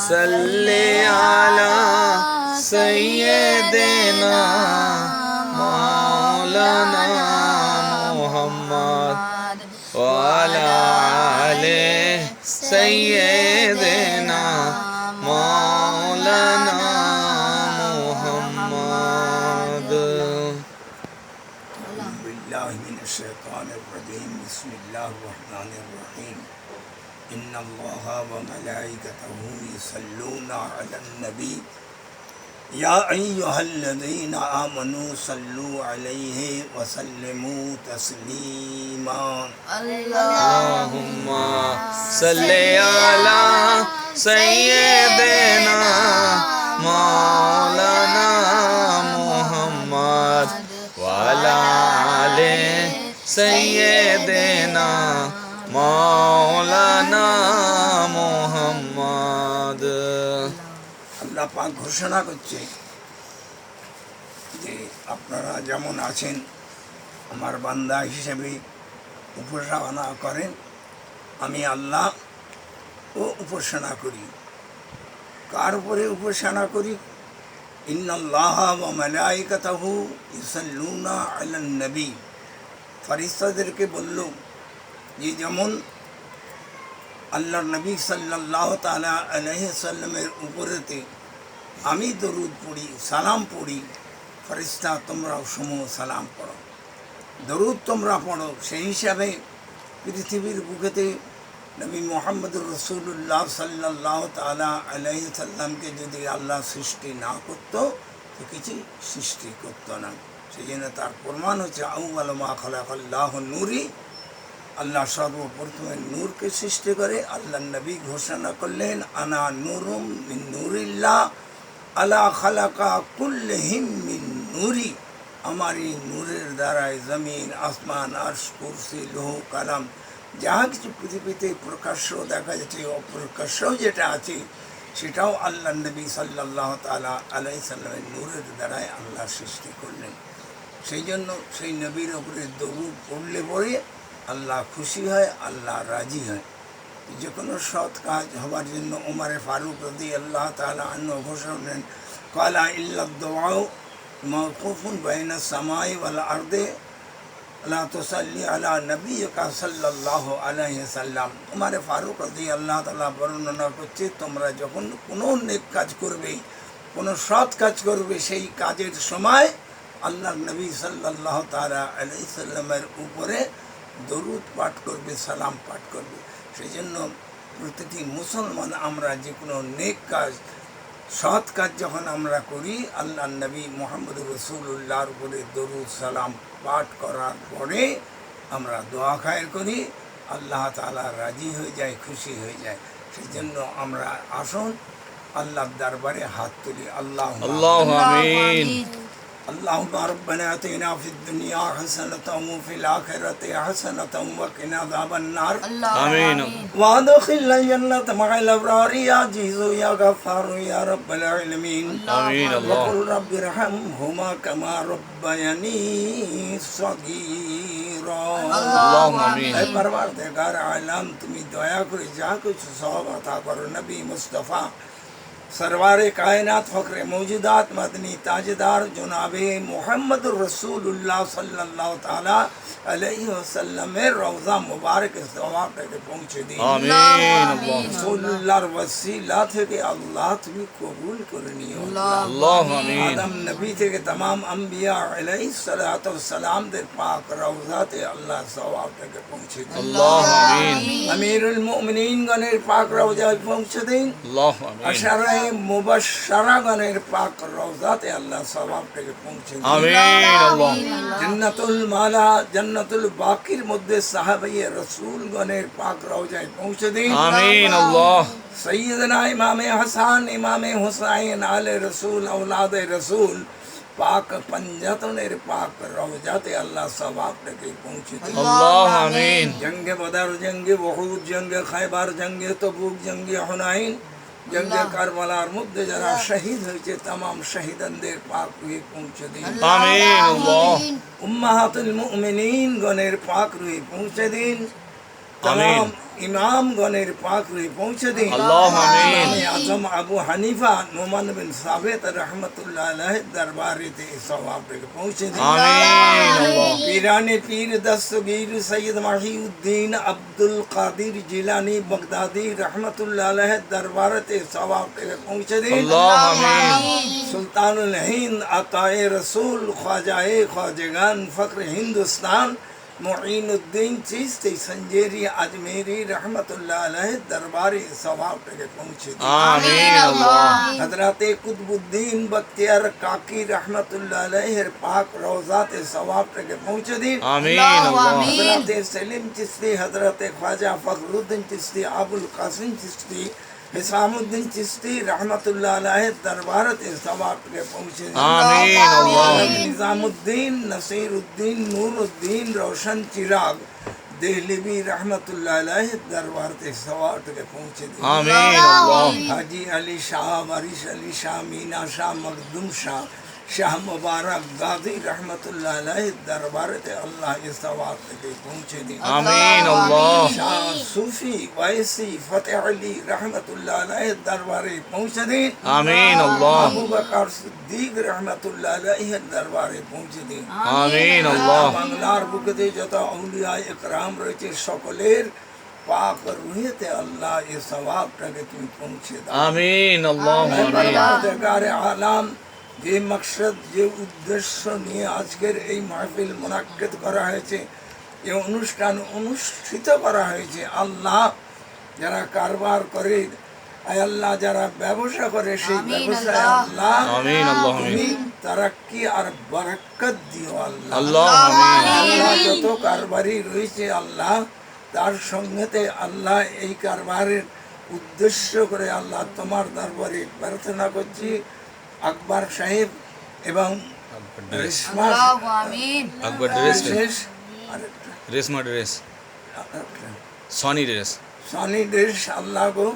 সাল্লি আলা সাইয়্যিদিনা মাওলানা মুহাম্মদ ওয়া আলা আলি সাইয়্যিদিনা মাওলানা মুহাম্মদ। বিল্লাহি মিনাশ শাইতানির রাজিম। বিসমিল্লাহির রহমানির রহিম। ইন্নাল্লাহা ওয়া মালাইকাতাহু ইউসাল্লুনা আলান নবী ইয়া আইয়ুহাল্লাযীনা আমানু সাল্লু আলাইহি ওয়া সাল্লিমু তাসলিমা। আল্লাহুম্মা সাল্লি আলা সাইয়্যিদিনা মাওলানা মুহাম্মদ ওয়া আলা আলি সাইয়্যিদিনা মাওলানা মুহাম্মদ। আল্লাহ পাক ঘোষণা করছে যে আপনারা যেমন আছেন আমার বান্দা হিসেবে উপাসনা করেন, আমি আল্লাহ ও উপাসনা করি। কার উপরে উপাসনা করি? ইন্নাল্লাহা ওয়া মালাইকাতাহু ইউসাল্লুনা আলান নবী। ফেরেশতাদেরকে বলল যে যেমন আল্লাহর নবী সাল্লাল্লাহু তাআলা আলাইহি সাল্লামের উপরেতে আমি দরুদ পড়ি, সালাম পড়ি, ফেরেশতা তোমরাও সমূহ সালাম পড়ো, দরুদ তোমরা পড়ো। সেই হিসাবে পৃথিবীর বুকেতে নবী মুহাম্মদুর রাসূলুল্লাহ সাল্লাল্লাহু তাআলা আলাইহি সাল্লামকে যদি আল্লাহ সৃষ্টি না করত তো কিছু সৃষ্টি করত না। সেই জন্য তার প্রমাণ হচ্ছে আউয়ালু মা খালাকাল্লাহু নূরি। আল্লাহ সর্বপ্রথমে নূরকে সৃষ্টি করে। আল্লাহ নবী ঘোষণা করলেন আনা নূরুম মিন নূরিল্লাহ আলা খালাকা কুল্লিহিম মিন নূরি। আমার এই নূরের দ্বারাই জমিন, আসমান, আরশ, কুরসি, লৌহ, কালাম যা কিছু পৃথিবীতে প্রকাশ্য দেখা যাচ্ছে, অপ্রকাশ্য যেটা আছে সেটাও আল্লাহ নবী সাল্লাল্লাহু তাআলা আলাইহি সাল্লামের নূরের দ্বারাই আল্লাহ সৃষ্টি করলেন। সেই জন্য সেই নবীর উপরে দরুদ পড়লে পরে আল্লাহ খুশি হয়, আল্লাহ রাজি হয়। যে কোনো সৎ কাজ হবার জন্য ওমর ফারুক রাদিয়াল্লাহু তাআলা আনহু ঘোষণা করেন ক্বালা ইল্লা দুআউ মাওকুফুন বাইনা সামাই ওয়াল আরদি লা তুসাল্লি আলা নবিয়্যিকা সাল্লাল্লাহু আলাইহি সাল্লাম। ওমর ফারুক রাদিয়াল্লাহু তাআলা বর্ণনা করছে তোমরা যখন কোনো নেক কাজ করবে, কোনো সৎ কাজ করবে, সেই কাজের সময় আল্লাহর নবী সাল্লাল্লাহু তাআলা আলাইহি সাল্লামের উপরে দরুদ পাঠ করবে, সালাম পাঠ করবে। সেই জন্য প্রতিটি মুসলমান আমরা যে কোনো নেক কাজ, সৎ কাজ যখন আমরা করি, আল্লাহ নবী মুহাম্মদুর রাসূলুল্লাহর উপরে দরুদ সালাম পাঠ করার পরে আমরা দোয়া খায়ের করি, আল্লাহ তাআলা রাজি হয়ে যায়, খুশি হয়ে যায়। সেই জন্য আমরা আসুন আল্লাহর দরবারে হাত তুলি। আল্লাহু আমিন। اللهم ربنا آتنا في الدنيا حسنة وفي الآخرة حسنة وقنا عذاب النار. آمين. وادخلنا الجنة مع الأبرار يا عزيز يا غفار يا رب العالمين. آمين. وقل رب ارحمهما كما ربياني صغيرا. اللهم آمين. اے پروردگار عالم تمہیں دعا کرے جا کچھ ثواب عطا کرو نبی مصطفیٰ सरवारे कायनात फ़ख्रे मौजूदात मदनी ताजदार जनाबे मुहम्मदुर रसूलुल्लाह सल्लल्लाहु ताला अलैहि वसल्लम में रोज़ा मुबारक सवाब तक पहुँचे दी। आमीन। रसूलुल्लाहर वसीला थे कि अल्लाह तुम्हें कबूल करनी हो। अल्लाह आमीन। आदम नबी थे कि तमाम अंबिया अलैहिस्सलातु वस्सलाम दे पाक रोज़ा थे अल्लाह सवाब तक पहुँचे दी। अल्लाह आमीन। अमीरुल मोमिनीन गनेर पाक रोज़ा पहुँचे दी। अल्लाह आमीन। अशरा मुबश्शरागणेर पाक रोज़ाते अल्लाह सवाब থেকে পৌঁছে দিন। आमीन। अल्लाह। জান্নাতুল মালা, জান্নাতুল বাকির মধ্যে সাহাবায়ে রাসূলগণের পাক রওজায় পৌঁছে দিন। आमीन। अल्लाह। सैयदना इमाम हसन, इमाम हुसैन आले रसूल औलाद रसूल पाक पंजातনের पाक রওজাতে আল্লাহ সওয়াব থেকে পৌঁছে দিন। अल्लाह आमीन। জঙ্গে বদর, জঙ্গে উহুদ, জঙ্গে খায়বার, জঙ্গে তবুক, জঙ্গে হুনাইন, জঙ্গে কারবালার মধ্যে যারা শহীদ হয়েছে तमाम শহীদদের পাক রুহে পৌঁছে দিন। आमीन। अल्लाह। উম্মাহাতুল মুমিনিন গণের পাক রুহে পৌঁছে দিন। तमाम इमामगणेर पाक रे पहुँचे दिन अल्लाह आमीन। इमाम आजम अबू हनीफा नुमान बिन साबित रहमतुल्लाह अलैह दरबार ते सवाब रे पहुँचे दिन आमीन अल्लाह। पीराने पीर दस्तगीर सैयद माहीउद्दीन अब्दुल कादिर जिलानी बगदादी रहमतुल्लाह अलैह दरबार ते सवाब रे पहुँचे दिन अल्लाह आमीन। सुल्तानुल हिंद अताए रसूल ख्वाजाए ख्वाजगान फ़ख्र हिंदुस्तान मुईनुद्दीन चिश्ती संजेरी अजमेरी रहमतुल्लाह अलैह दरबार सवाब तक पहुँचे आमीन अल्लाह। हजरत कुतुबुद्दीन बख्तियार काकी रहमतुल्लाह अलैह पाक रोज़ात सवाब तक पहुँचे दिन आमीन अल्लाह। हजरत सलीम चिश्ती हजरत ख्वाजा फ़खरुद्दीन चिश्ती अबुल कासिम चिश्ती हिसामुद्दीन चिश्ती रहमतुल्लाह अलैह दरबार सवाब के पहुँचे आमीन अल्लाह। निज़ामुद्दीन नसीरुद्दीन नूरुद्दीन रोशन चिराग देहलवी रहमतुल्लाह अलैह दरबार सवाब के पहुँचे आमीन अल्लाह। हाजी अली शाह वारिस अली शाह मीना शाह मखदूम शाह शाह मुबारक गाजी रहमतुल्लाह अलैह दरबार अल्लाह के सवाब के पहुँचे आमीन अल्लाह। शाह सूफी वैसी फतेह अली रहमतुल्लाह अलैह दरबारे पहुँचे दिन आमीन अल्लाह। अबू बकर सिद्दीक रहमतुल्लाह अलैह दरबारे पहुँचे दिन आमीन अल्लाह। বাংলার বুকেতে যত আউলিয়া একরাম রয়েছে সকলের পাক রুহেতে আল্লাহ এ সওয়াবটাকে তুমি পৌঁছে দাও आमीन अल्लाह आमीन। পরওয়ারদিগারে আলাম যে মকসদ যে উদ্দেশ্য নিয়ে আজকের এই মাহফিল মুনাক্কেদ করা হয়েছে এই অনুষ্ঠান অনুষ্ঠিত করা হয়েছে আল্লাহ যারা কারবার করে আয় আল্লাহ যারা ব্যবসা করে সেই ব্যবসায় আল্লাহ आमीन अल्लाह তুমি आमीन। তারাক্কি আর বরকত দিও আল্লাহ अल्लाह आमीन। আল্লাহ যত কারবারি রয়েছে আল্লাহ তার সঙ্গেতে আল্লাহ এই কারবারের উদ্দেশ্য করে আল্লাহ তোমার দরবারে প্রার্থনা করছি আকবর সাহেব এবং রেশমা अकबर ड्रेस শেষ আরেকটা रेशमा ड्रेस আরেকটা सोनी ड्रेस সনি দেশ আল্লাহ গো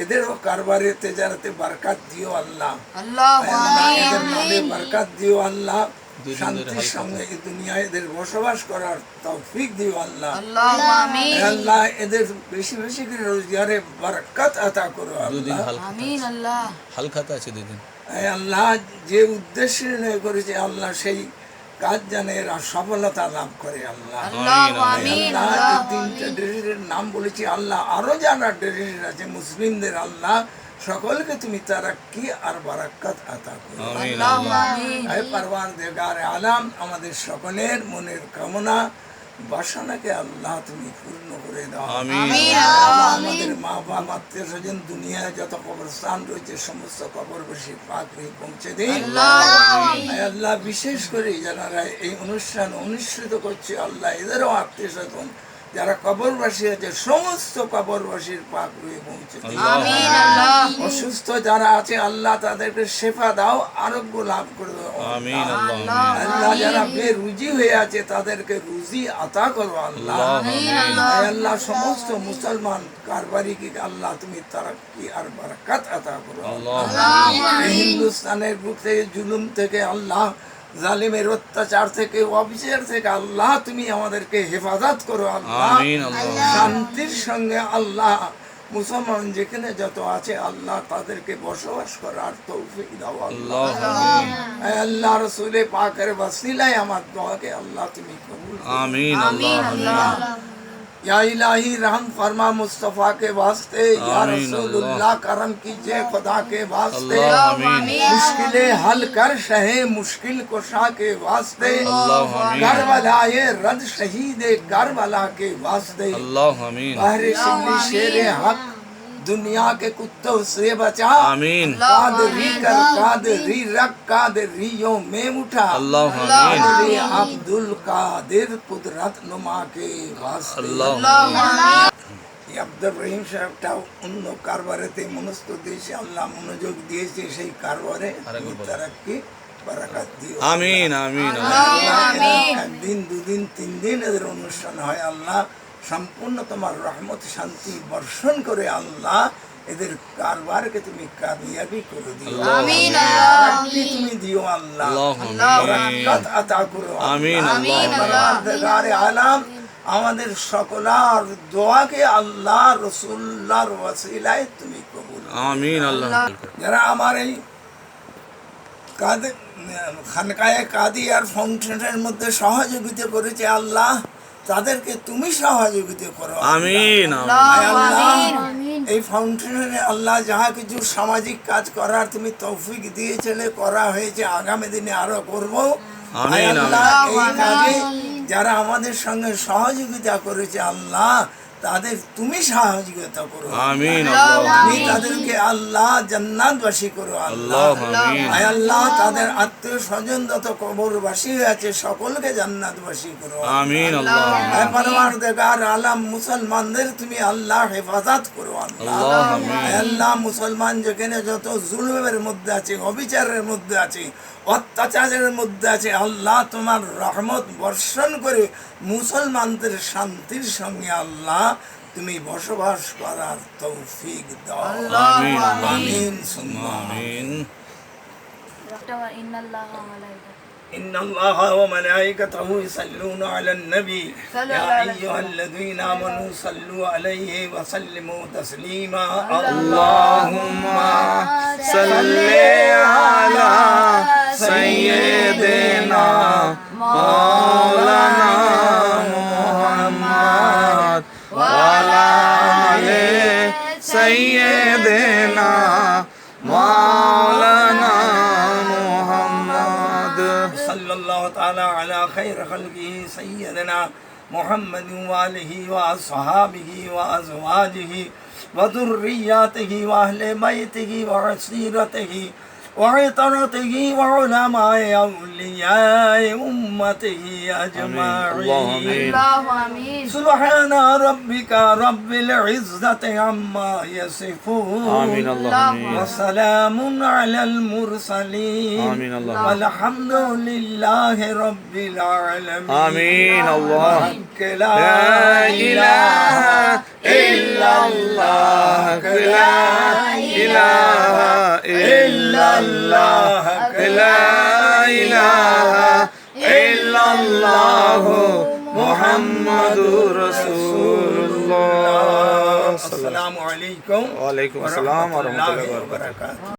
এদেরও কারবারে তেজারতে বরকত দিও আল্লাহ আল্লাহ আল্লাহ আমিন এদের নামে বরকত দিও আল্লাহ দুই দিন ধরে শান্তির হালকা সঙ্গে এই দুনিয়ায় এদের বসবাস করার তৌফিক দিও আল্লাহ আল্লাহ আমিন আল্লাহ এদের বেশি বেশি করে রোজগারে বরকত আতা করো दो दिन আল্লাহ हल्का আমিন আল্লাহ हल्का था अच्छे 2 दिन এই আল্লাহ যে উদ্দেশ্যে নিয়ে করেছে আল্লাহ সেই কাজ যেন এরা সফলতা লাভ করে আল্লাহ আল্লাহ এই আমিন আল্লাহ এই আল্লাহ তিনটা ড্রেসের নাম বলেছি আল্লাহ আরো যারা ড্রেস আছে মুসলিমদের আল্লাহ সকলকে তুমি তারাক্কি আর বারাকাত আতা করো आमीन আল্লাহ अल्लाह। আমিন হে পরওয়ারদিগার আলাম আমাদের সকলের মনের কামনা বাসনাকে আল্লাহ তুমি পূর্ণ করে দাও आमीन আমিন আল্লাহ, আমিন আমাদের মা বাবা আত্মীয় স্বজন দুনিয়ায় যত কবরস্থান রয়েছে সমস্ত কবরবাসী পাক হয়ে পৌঁছে দিন হে আল্লাহ বিশেষ করে যারা এই অনুষ্ঠান অনুষ্ঠিত করছে আল্লাহ এদেরও আত্মীয় স্বজন যারা কবরবাসী আছে সমস্ত কবরবাসীর পাক হয়ে পৌঁছে দিন আমিন আল্লাহ অসুস্থ যারা আছে আল্লাহ তাদেরকে শেফা দাও আরোগ্য লাভ করে দাও आमीन अल्लाह আল্লাহ যারা বেরুজি হয়ে আছে তাদেরকে রুজি আতা করো আল্লাহ আমিন আল্লাহ হে আল্লাহ সমস্ত মুসলমান কারবারিকে আল্লাহ তুমি তারাক্কি আর বরকত আতা করো अल्लाह এই হিন্দুস্তানের বুক থেকে জুলুম থেকে আল্লাহ জালিমের অত্যাচার থেকে অবিচার থেকে আল্লাহ তুমি আমাদেরকে হেফাজত করো আল্লাহ आमीन अल्लाह শান্তির সঙ্গে আল্লাহ মুসলমান যেখানে যত আছে আল্লাহ তাদেরকে বসবাস করার তৌফিক দাও আল্লাহ अल्लाह आमीन হে আল্লাহ রসুলে পাকের ওসিলায় আমার দোয়াকে আল্লাহ তুমি কবুল করো आमीन আমিন अल्लाह আল্লাহ या इलाही रहम फरमा मुस्तफ़ा के वास्ते या आमीन रसूलुल्लाह करम कीजिए खुदा के वास्ते अल्लाह आमीन मुश्किलें हल कर शहे मुश्किल कुशा के वास्ते अल्लाह आमीन करबलाए रद शहीद करबला के वास्ते अल्लाह आमीन बहरे शिबली शेर हक दुनिया के कुत्तों से बचा आमीन कादरी कर कादरी रख कादरियों में उठा अल्लाह आमीन कादरी अब्दुल कादिर कुदरत नुमा के वास्ते अल्लाह এই আব্দুর রহিম সাহেবটা অন্য কারবারেতে মনস্থ দিয়েছে আল্লাহ মনোযোগ দিয়েছে সেই কারবারে তারাক্কি বারাকাত দিও आमीन आमीन আল্লাহ, এরা একদিন দুদিন তিন দিন এদের অনুষ্ঠান হয় আল্লাহ সম্পূর্ণ তোমার রহমত শান্তি বর্ষণ করে আল্লাহ এদের কারবারকে তুমি কামিয়াবি করে দিও আমিন আল্লাহ তারাক্কি তুমি দিও আল্লাহ अल्लाह বরকত আতা করো आमीन আমিন अल्लाह আল্লাহ পরওয়ারদিগারে আলাম আমাদের সকলার দোয়াকে আল্লাহ রসুল্লাহর ওয়াসিলায় তুমি কবুল করো। আমিন আল্লাহ যারা আমার এই খানকায়ে কাদিয়ার ফাউন্ডেশনের মধ্যে সহযোগিতা করেছে আল্লাহ, তাদেরকে তুমি সহযোগিতা করো আল্লাহ। আমিন আয় আল্লাহ, আমিন। এই ফাউন্ডেশনে আল্লাহ যাহা কিছু সামাজিক কাজ করার তুমি তৌফিক দিয়েছিলে, করা হয়েছে, আগামী দিনে আরো করব। আমিন, আয় আল্লাহ, এই আমিন। কাজে যারা আমাদের সঙ্গে সহযোগিতা করেছে আল্লাহ, তাদের তুমি সহযোগিতা করো। আমিন তুমি তাদেরকে আল্লাহ জান্নাতবাসী করো আল্লাহ। আল্লাহ আমিন আয় আল্লাহ, তাদের আত্মীয় স্বজন যত কবরবাসী আছে সকলকে জান্নাতবাসী করো। আমিন আল্লাহ আয় পরওয়ারদিগার আলম, মুসলমানদের তুমি আল্লাহ হেফাজত করো আল্লাহ। আল্লাহ আমিন আয় আল্লাহ, মুসলমান যেখানে যত জুলুমের মধ্যে আছে, অবিচারের মধ্যে আছে, অত্যাচারের মধ্যে আছে, আল্লাহ তোমার রহমত বর্ষণ করে মুসলমানদের শান্তির সঙ্গে আল্লাহ তুমি বসবাস করার তৌফিক দাও। আমিন আমিন সুম্মা আমিন ইন্নাল্লাহা ওয়া মালাইকাতাহু إن الله وملائكته يصلون على النبي يا أيها الذين آمنوا صلوا عليه وسلموا تسليما اللهم صل على سيدنا مولانا محمد وعلى آل سيدنا مولانا محمد صلى الله تعالى على خير خلقه سيدنا محمد وآله وأصحابه وأزواجه وذرياته وأهل بيته وعشيرته وعطرته وعلماء أولياء أمته أجمعين. আল্লাহু আমিন। سبحان ربك رب العزة عما يصفون آمين الله آمين وسلام على المرسلين آمين الله والحمد لله رب العالمين. آمين الله وحق لا لا إله إلا الله لا إله إلا الله لا إله إلا الله محمد رسول الله السلام عليكم وعليكم السلام ورحمة الله ورحمة الله وبركاته. وبركاته.